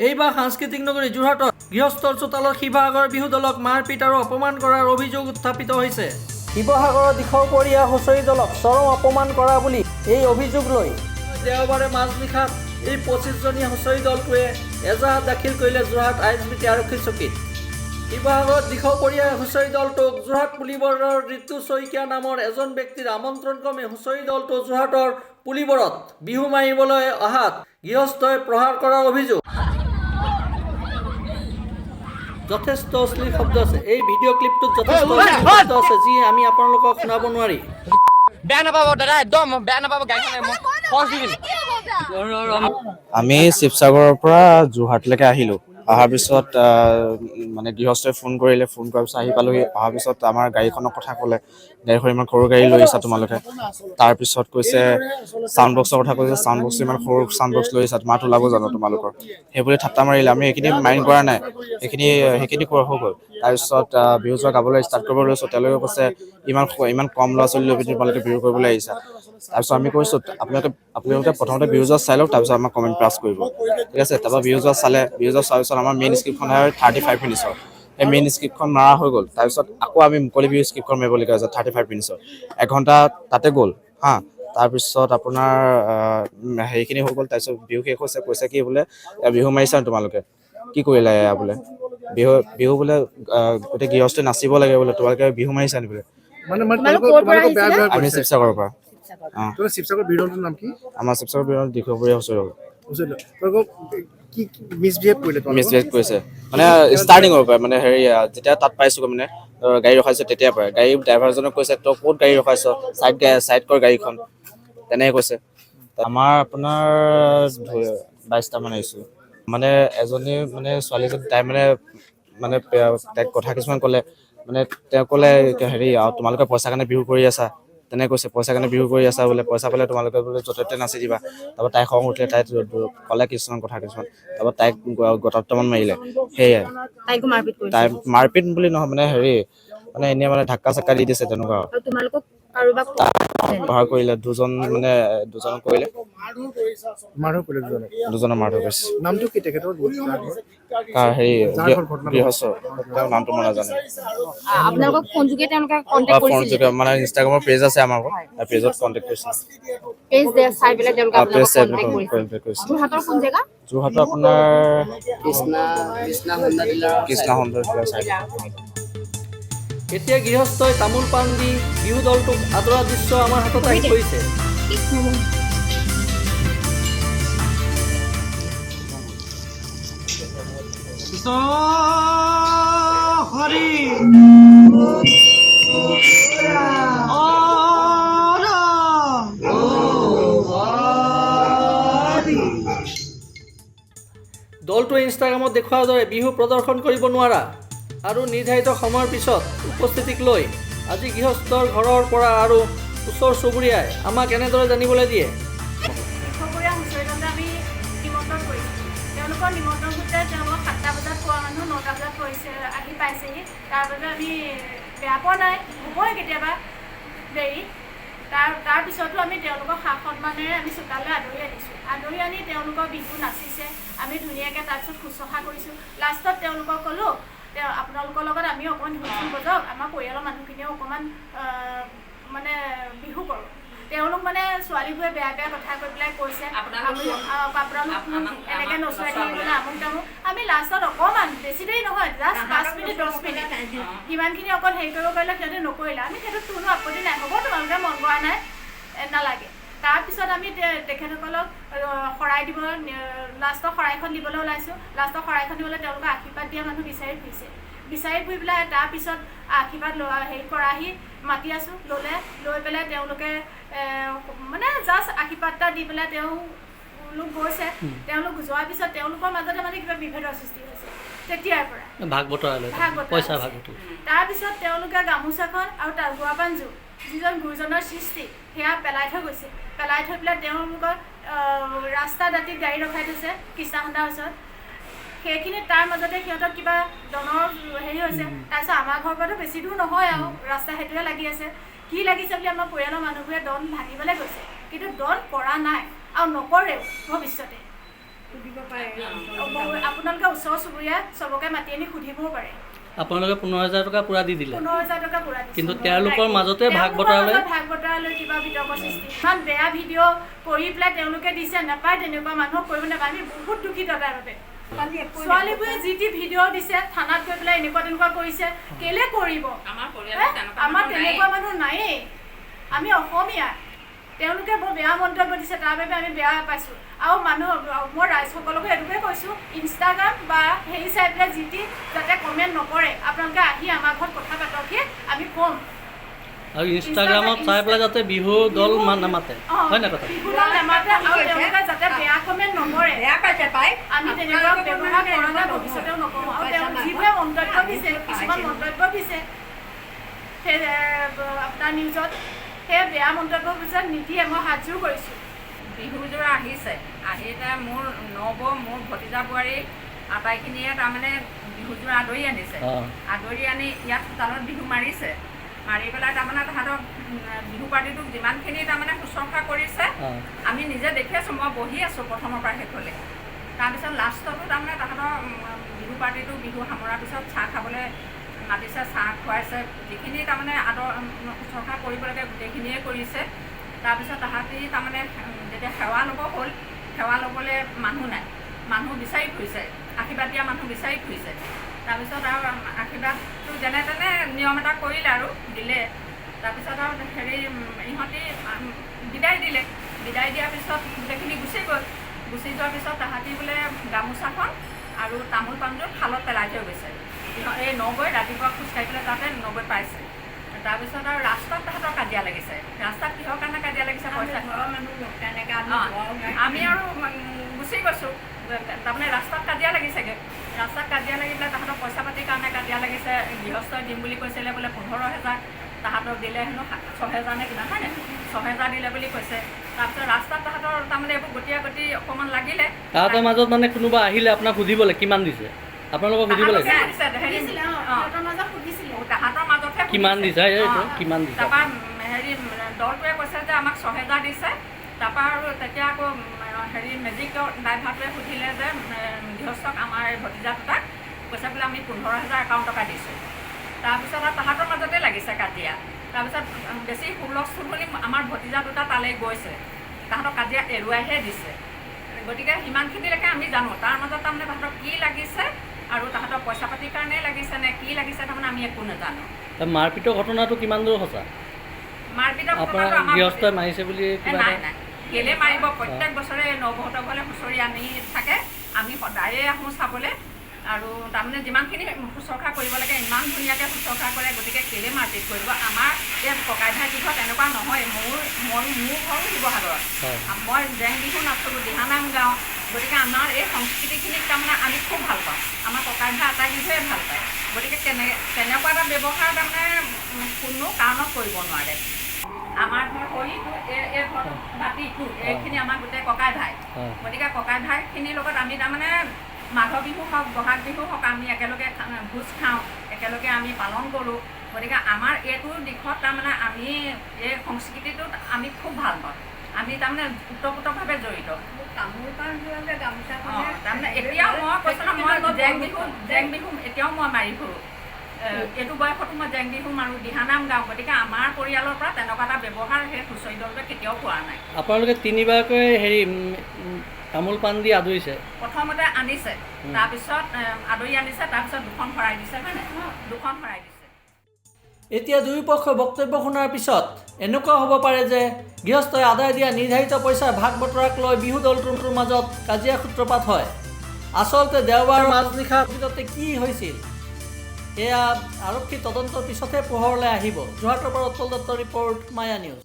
এইবাৰ সাংস্কৃতিক নগৰী যোৰহাটত গৃহস্থৰ চোতালত শিৱসাগৰ বিহু দলক মাৰপিট আৰু অপমান কৰাৰ অভিযোগ উত্থাপিত হৈছে। শিৱসাগৰৰ দিখৌপৰীয়া হুঁচৰি দলক চৰম অপমান কৰা বুলি এই অভিযোগ লৈ দেওবাৰে মাজনিশাত এই 25জনীয়া হুঁচৰি দলটোৱে এজাহাত দাখিল কৰিলে যোৰহাট আইএছবিটি আৰক্ষী চকীত। শিৱসাগৰত দিখৌপৰীয়া হুঁচৰি দলটোক যোৰহাট পুলিবৰৰ ঋতু শইকীয়া নামৰ এজন ব্যক্তিৰ আমন্ত্ৰণক্ৰমে হুঁচৰি দলটো যোৰহাটৰ পুলিবৰত বিহু মাৰিবলৈ অহাত গৃহস্থই প্ৰহাৰ কৰাৰ অভিযোগ। যথেষ্ট অশ্লীল শব্দ আছে। এই ভিডিঅ' ক্লিপটোত যথেষ্ট অশ্লীল শব্দ আছে যি আমি আপোনালোকক শুনাব নোৱাৰি। বেয়া নাপাব দাদা, একদম বেয়া নাপাব। আমি শিৱসাগৰৰ পৰা যোৰহাটলৈকে আহিলোঁ। অহাৰ পিছত মানে গৃহস্থই ফোন কৰিলে, ফোন কৰাৰ পিছত আহি পালোহি। অহাৰ পিছত আমাৰ গাড়ীখনৰ কথা ক'লে, গাড়ীখন ইমান সৰু গাড়ী লৈ আহিছা তোমালোকে। তাৰপিছত কৈছে চাউণ্ড বক্সৰ কথা কৈছে, চাউণ্ড বক্সটো ইমান সৰু চাউণ্ড বক্স লৈ আহিছা, মাত ওলাব জানো তোমালোকৰ, সেইবুলি ঠাট্টা মাৰিলে। আমি এইখিনি মাইণ্ড কৰা নাই, সেইখিনি হৈ গ'ল। তাৰপিছত বিহু যোৱা গাবলৈ ষ্টাৰ্ট কৰিব লৈছোঁ, তেওঁলোকে কৈছে ইমান কম ল'ৰা ছোৱালী লৈ পিনি তোমালোকে বিহু কৰিবলৈ আহিছা। তাৰপিছত আমি কৈছোঁ আপোনালোকে প্ৰথমতে বিহু যোৱা চাই লওক, তাৰপিছত আমাক কমেণ্ট পাছ কৰিব, ঠিক আছে। তাৰপৰা বিহু যোৱা চালে, বিহু যোৱা চোৱাৰ পিছত আমাৰ মেইন স্ক্ৰিপ্টখন হয় 35 মিনিটছৰ। সেই মেইন স্ক্ৰিপ্টখন মাৰা হৈ গ'ল। তাৰপিছত আকৌ আমি মুকলি বিহু স্ক্ৰিপ্টখন মাৰিবলগীয়া হৈছে 35 মিনিটছৰ। এঘণ্টা তাতে গ'ল হা। তাৰপিছত আপোনাৰ সেইখিনি হৈ গ'ল। তাৰপিছত বিহু শেষ হৈছে, কৈছে কি বোলে বিহু মাৰিছা তোমালোকে, কি কৰিলা এয়া বোলে, বিহু বোলে গোটেই গৃহস্থই নাচিব লাগে বোলে, তোমালোকে বিহু মাৰিছা নি বোলে। আমি শিৱসাগৰৰ পৰা। শিৱসাগৰ বিৰলটোৰ নাম কি? আমাৰ শিৱসাগৰ বিৰল দিখৌপৰীয়া হুঁচৰি দল। মিছবিহেভ কৰিছে মানে ষ্টাৰ্টিঙৰ পৰা, মানে হেৰি যেতিয়া তাত পাইছোঁ মানে গাড়ী ৰখাইছোঁ তেতিয়াৰ পৰাই। গাড়ী ড্ৰাইভাৰজনক কৈছে তই ক'ত গাড়ী ৰখাইছ, চাইড কৰ গাড়ীখন, তেনেকৈ কৈছে। আমাৰ আপোনাৰ 22টামান আহিছোঁ। মানে এজনী মানে ছোৱালীজনী তাই মানে তাইক কথা কিছুমান ক'লে, মানে তেওঁ ক'লে হেৰি তোমালোকে পইচাৰ কাৰণে বিহু কৰি আছা, তেনেকৈ কৈছে। পইচাৰ কাৰণে বিহু কৰি আছা বোলে, পইচা পালে তোমালোকে বোলে য'তে ত'তে নাচি দিবা। তাৰপৰা তাই খং উঠিলে, তাই ক'লে কিছুমান কথা কিছুমান, তাৰপৰা তাইক গটাৰটামান মাৰিলে। সেয়াই তাই মাৰপিট বুলি নহয়, মানে হেৰি মানে এনেই মানে ধাক্কা চাক্কা দি দিছে তেনেকুৱা। ব্যৱহাৰ কৰিলে দুজনক কৰিলে, দুজনৰ মাৰধৰ কৰিছে। নামটো কি তেখেতৰ? হেৰি গৃহস্থ, তেওঁৰ নামটো মই নাজানো। ফোন যোগে মানে ইনষ্টাগ্ৰামৰ পেজ আছে আমাৰ, পেজত কণ্টেক্ট কৰিছে। যোৰহাটৰ আপোনাৰ কৃষ্ণা সুন্দৰ চাইড। এতিয়া গৃহস্থই তামোল পাণ দি বিহু দলটোক আদৰা দৃশ্য আমাৰ হাতত আহি পৰিছে। দলটোৱে ইনষ্টাগ্ৰামত দেখুওৱাৰ দৰে বিহু প্ৰদৰ্শন কৰিব নোৱাৰা আৰু নিৰ্ধাৰিত সময়ৰ পিছত উপস্থিতিক লৈ আজি গৃহস্থৰ ঘৰৰ পৰা আৰু ওচৰ চুবুৰীয়াই আমাক এনেদৰে জানিবলৈ দিয়ে। দিখৌপৰীয়া হুঁচৰি দলে আমি নিমন্ত্ৰণ কৰিছোঁ। তেওঁলোকৰ নিমন্ত্ৰণ সূত্ৰে তেওঁলোকক 7টা বজাত পোৱা মানুহ 9টা বজাত আহি পাইছেহি। তাৰ বাবে আমি বেয়া পোৱা নাই, হ'বই কেতিয়াবা দেৰি। তাৰ পিছতো আমি তেওঁলোকক সা সন্মানেৰে আমি চোতালৈ আদৰি আনিছোঁ। আদৰি আনি তেওঁলোকৰ বিহু নাচিছে, আমি ধুনীয়াকৈ তাৰপিছত শুশ্ৰূষা কৰিছোঁ। লাষ্টত তেওঁলোকক ক'লোঁ আপোনালোকৰ লগত আমি অকণমান ঢোল বজাওক, আমাৰ পৰিয়ালৰ মানুহখিনিও অকণমান মানে বিহু কৰোঁ। তেওঁলোক মানে ছোৱালীবোৰে বেয়া কথা কৈ পেলাই কৈছে আপোনালোক এনেকৈ নচুৱাই থাকিবলৈ আমুক তামুক। আমি লাষ্টত অকণমান বেছি দেৰি নহয়, জাষ্ট 5 মিনিট 10 মিনিট সিমানখিনি অকণ হেৰি কৰিব পাৰিলে, সিহঁতে নকৰিলে। আমি সেইটোত কোনো আপত্তি নাই, হ'ব তোমালোকে মন কৰা নাই নালাগে। তাৰপিছত আমি তেখেতসকলক শৰাই দিব, লাষ্টৰ শৰাইখন দিবলৈ ওলাইছোঁ। লাষ্টৰ শৰাইখন দিবলৈ তেওঁলোকে আশীৰ্বাদ দিয়া মানুহ বিচাৰি ফুৰি পেলাই তাৰপিছত আশীৰ্বাদ হেৰি কৰাহি মাতি আছোঁ। লৈ পেলাই তেওঁলোকে মানে জাষ্ট আশীৰ্বাদ এটা দি পেলাই তেওঁলোক গৈছে। তেওঁলোক যোৱাৰ পিছত তেওঁলোকৰ মাজতে মানে কিবা বিভেদৰ সৃষ্টি হৈছে। তেতিয়াৰ পৰা ভাগ বতৰা তাৰপিছত তেওঁলোকে গামোচাখন আৰু গুৱাপানযোৰ যিজন গুৰুজনৰ সৃষ্টি সেয়া পেলাই থৈ গৈছে। পেলাই থৈ পেলাই তেওঁলোকৰ ৰাস্তা দাঁতিত গাড়ী ৰখাই থৈছে কৃষ্ণা সন্ধাৰ ওচৰত। সেইখিনি তাৰ মাজতে সিহঁতৰ কিবা দনৰ হেৰি হৈছে। তাৰপিছত আমাৰ ঘৰৰ পৰাতো বেছি দূৰ নহয় আৰু ৰাস্তা সেইটোৱে লাগি আছে। কি লাগিছে বুলি আমাৰ পৰিয়ালৰ মানুহবোৰে দন ভাঙিবলৈ গৈছে, কিন্তু দন কৰা নাই আৰু নকৰেও ভৱিষ্যতে। আপোনালোকে ওচৰ চুবুৰীয়া চবকে মাতি আনি সুধিবও পাৰে। আপোনালোকে 15,000 টকা পূৰা দি দিলে, 15,000 টকা পূৰা দিছে। কিন্তু তেওঁলোকৰ মাজতে ভাগ বতৰা লৈ কিবা বিতৰ্ক সৃষ্টি, ইমান বেয়া ভিডিঅ' কৰি পেলাই তেওঁলোকে দিছে। নাপায়, তেনেকুৱা মানুহক কৰিব নাপায়। আমি বহুত দুখিত তাৰ বাবে। ছোৱালীবোৰে যি টি ভিডিঅ' দিছে, থানাত গৈ পেলাই এনেকুৱা তেনেকুৱা কৰিছে, কেলে কৰিব? আমাৰ তেনেকুৱা মানুহ নায়েই। আমি অসমীয়া, তেওঁলোকে বৰ বেয়া মন্তব্য দিছে, তাৰ বাবে আমি বেয়া পাইছোঁ। আৰু মানুহ মই ৰাইজসকলকো এইটোকে কৈছোঁ, ইনষ্টাগ্ৰাম বা হেৰি চাই পেলাই যি টি যাতে কমেণ্ট নকৰে। আপোনালোকে আহি আমাৰ ঘৰত কথা পাতকহি, আমি ক'ম। আৰু ইনষ্টাগ্ৰামত চাই পেলাই যাতে বিহু দল নামাতে, হয় নাই কথা? বিহু দল নামাতে আৰু তেওঁলোকে যাতে বেয়া কমেণ্ট নকৰে। আমি তেনেকুৱা ব্যৱহাৰ কৰা ভৱিষ্যতেও নকৰোঁ। আৰু তেওঁ যিবোৰে মন্তব্য দিছে, কিছুমান মন্তব্য দিছে সেই আপোনাৰ নিউজত, সেই বেয়া মন্তব্যবোৰ যেন নিদিয়ে, মই হাতযোৰ কৰিছোঁ। বিহুযোৰ আহিছে, আহিলে মোৰ মোৰ ভতিজা বোৱাৰী আটাইখিনিয়ে তাৰমানে বিহুযোৰ আদৰি আনিছে। আদৰি আনি ইয়াত চোতালত বিহু মাৰিছে। মাৰি পেলাই তাৰমানে তাহাঁতক বিহু পাৰ্টিটোক যিমানখিনি তাৰমানে শুশ্ৰূষা কৰিছে, আমি নিজে দেখি আছোঁ। মই বহি আছোঁ প্ৰথমৰ পৰা শেষলৈ। তাৰপিছত লাষ্টতো তাৰমানে তাহাঁতৰ বিহু পাৰ্টিটো বিহু সামৰাৰ পিছত চাহ খাবলৈ মাতিছে, চাহ খুৱাইছে। যিখিনি তাৰমানে আদৰ শুশ্ৰূষা কৰিব লাগে গোটেইখিনিয়ে কৰিছে। তাৰপিছত তাহাঁতি তাৰমানে যেতিয়া সেৱা ল'ব হ'ল, সেৱা ল'বলৈ মানুহ নাই, মানুহ বিচাৰি ফুৰিছে, আশীৰ্বাদ দিয়া মানুহ বিচাৰি ফুৰিছে। তাৰপিছত আৰু আশীৰ্বাদটো যেনে তেনে নিয়ম এটা কৰিলে আৰু দিলে। তাৰপিছত আৰু হেৰি ইহঁতি বিদায় দিলে। বিদায় দিয়াৰ পিছত গোটেইখিনি গুচি গ'ল। গুচি যোৱাৰ পিছত তাহাঁতি বোলে গামোচাখন আৰু তামোল পাণযোৰ খালত পেলাই থৈ গৈছে। এই নগৈ ৰাতিপুৱা খোজকাঢ়ি পেলাই তাতে নগৈ পাইছে। তাৰপিছত আৰু ৰাস্তাত তাহাঁতৰ কাজিয়া লাগিছে। ৰাস্তাত কিহৰ কাৰণে কাজিয়া লাগিছে? পইচা। আমি আৰু গুচি গৈছোঁ। তাৰমানে ৰাস্তাত কাজিয়া লাগিছেগৈ। ৰাস্তাত কাজিয়া লাগি পেলাই তাহাঁতৰ পইচা পাতিৰ কাৰণে কাজিয়া লাগিছে। গৃহস্থই দিম বুলি কৈছিলে বোলে 15,000, তাহাঁতক দিলে হেনো 6,000 নে কিমান, হয় নাই? 6,000 দিলে বুলি কৈছে। তাৰপিছত ৰাস্তাত তাহাঁতৰ তাৰমানে এইবোৰ গতি অকণমান লাগিলে। তাহাঁতৰ মাজত মানে কোনোবা আহিলে আপোনাক সুধিবলৈ কিমান দিছে? আপোনালোকক সুধিব লাগে তাহাঁতৰ মাজতহে কিমান দিছে, কিমান দিছে? তাৰপৰা হেৰি দলটোৱে কৈছে যে আমাক 6,000 দিছে। তাৰপৰা আৰু তেতিয়া আকৌ হেৰি মেজিকৰ ড্ৰাইভাৰটোৱে সুধিলে যে গৃহস্থক আমাৰ ভতিজা দুটাক কৈছে বোলে আমি 15,000 একাউণ্ট টকা দিছোঁ। তাৰপিছত আৰু তাহাঁতৰ মাজতে লাগিছে কাজিয়া। তাৰপিছত বেছি হুলস্থুল বুলি আমাৰ ভতিজা দুটা তালৈ গৈছে। তাহাঁতক কাজিয়া এৰুৱাইহে দিছে। গতিকে সিমানখিনিলৈকে আমি জানো। তাৰ মাজত তাৰমানে তাহাঁতক কি লাগিছে আৰু তাহাঁতৰ পইচা পাতিৰ কাৰণেই লাগিছে নে কি লাগিছে তাৰমানে আমি একো নাজানো। মাৰপিটৰ ঘটনাটো কিমান দূৰ সঁচা? মাৰপিটৰ আপোনাৰ গৃহস্থই মাৰিছে বুলি নাই নাই, কেলে মাৰিব? প্ৰত্যেক বছৰে নৱহঁতৰ ঘৰলৈ হুঁচৰি আনি থাকে। আমি সদায়ে আহোঁ চাবলৈ। আৰু তাৰমানে যিমানখিনি শুশ্ৰূষা কৰিব লাগে ইমান ধুনীয়াকৈ শুশ্ৰূষা কৰে। গতিকে কেলে মাৰপিট কৰিব? আমাৰ এই ককাই ভাই যুগত এনেকুৱা নহয়। মোৰ ঘৰো শিৱসাগৰত। মই জেং বিহু নাচোঁ, দিহানাম গাওঁ। গতিকে আমাৰ এই সংস্কৃতিখিনিক তাৰমানে আমি খুব ভাল পাওঁ। আমাৰ ককাই ভাই আটাইকেইঘৰে ভাল পায়। গতিকে তেনেকুৱা এটা ব্যৱহাৰ তাৰমানে কোনো কাৰণত কৰিব নোৱাৰে। আমাৰ ঘৰ সৰিটো এই ঘৰ বাতিটো এইখিনি আমাৰ গোটেই ককাই ভাই। গতিকে ককাই ভাইখিনিৰ লগত আমি তাৰমানে মাঘ বিহু হওক, বহাগ বিহু হওক, আমি একেলগে ভোজ খাওঁ, একেলগে আমি পালন কৰোঁ। গতিকে আমাৰ এইটো দিশত তাৰমানে আমি এই সংস্কৃতিটোত আমি খুব ভাল পাওঁ। আমি তাৰমানে ওতপ্ৰোতভাৱে জড়িত। তামোল পাণ যোৱালে গামোচাখন তাৰমানে এতিয়াও মই কৈছোঁ ন, মই জেং বিহু এতিয়াও মই মাৰি ফুৰোঁ। এইটো বয়সতো মই জেং বিহু মাৰোঁ, দিহানাম গাওঁ। গতিকে আমাৰ পৰিয়ালৰ পৰা তেনেকুৱা এটা ব্যৱহাৰ সেই হুঁচৰি দলটোৱে কেতিয়াও পোৱা নাই। আপোনালোকে তিনিবাৰকৈ হেৰি তামোল পাণ দি আদৰিছে? প্ৰথমতে আনিছে, তাৰপিছত আদৰি আনিছে, তাৰপিছত 2খন শৰাই দিছে, হয় নাই? 2খন শৰাই দিছে। এতিয়া দুয়োপক্ষৰ বক্তব্য শুনাৰ পিছত এনেকুৱা হ'ব পাৰে যে গৃহস্থই আদায় দিয়া নিৰ্ধাৰিত পইচাৰ ভাগ বতৰাক লৈ বিহু দলটোৰ মাজত কাজিয়া সূত্ৰপাত হয়। আচলতে দেওবাৰ মাজনিশা ভিতৰতে কি হৈছিল এয়া আৰক্ষী তদন্তৰ পিছতহে পোহৰলৈ আহিব। যোৰহাটৰ পৰা উৎপল দত্তৰ ৰিপৰ্ট, মায়া নিউজ।